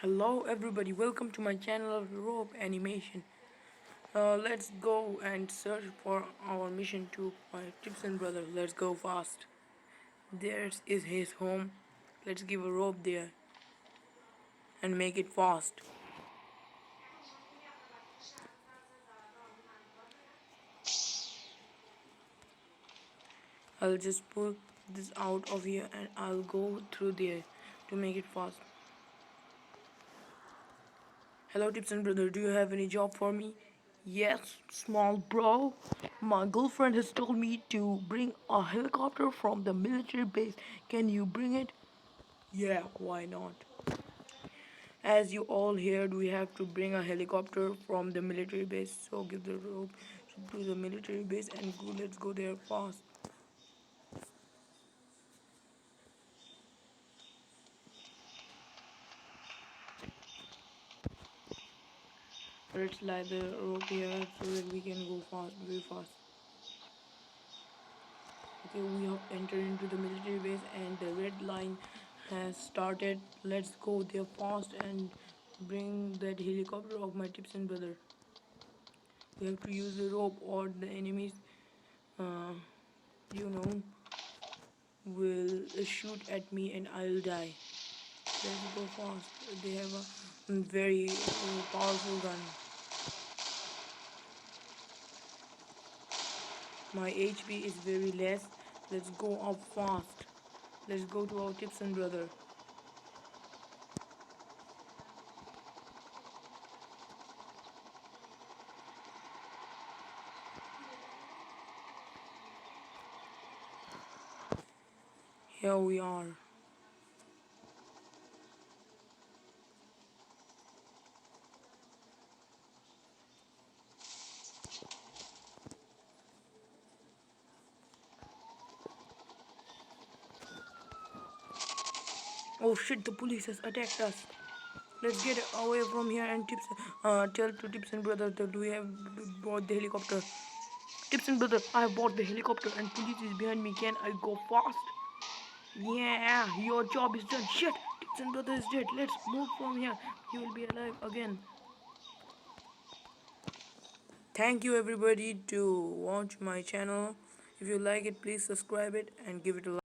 Hello everybody, welcome to my channel of rope animation. Let's go and search for our mission to my Gibson brother. Let's go fast. There is his home. Let's give a rope there and make it fast. I'll just pull this out of here and I'll go through there to make it fast. Hello Gibson brother, do you have any job for me? Yes, small bro. My girlfriend has told me to bring a helicopter from the military base. Can you bring it? Yeah, why not? As you all heard, we have to bring a helicopter from the military base. So give the rope to the military base and go, let's go there fast. Let's lie the rope here so that we can go fast, very fast. Okay, we have entered into the military base and the red line has started. Let's go there fast and bring that helicopter of my Gibson brother. We have to use the rope or the enemies, uh, you know, will shoot at me and I'll die. Let's go fast. They have a very powerful gun. My HP is very less. Let's go up fast. Let's go to our Gibson brother. Here we are. Oh shit, the police has attacked us. Let's get away from here and tell to Gibson brother that we have bought the helicopter. Gibson brother, I have bought the helicopter and police is behind me. Can I go fast? Yeah, your job is done. Shit, Gibson brother is dead. Let's move from here. He will be alive again. Thank you everybody to watch my channel. If you like it, please subscribe it and give it a like.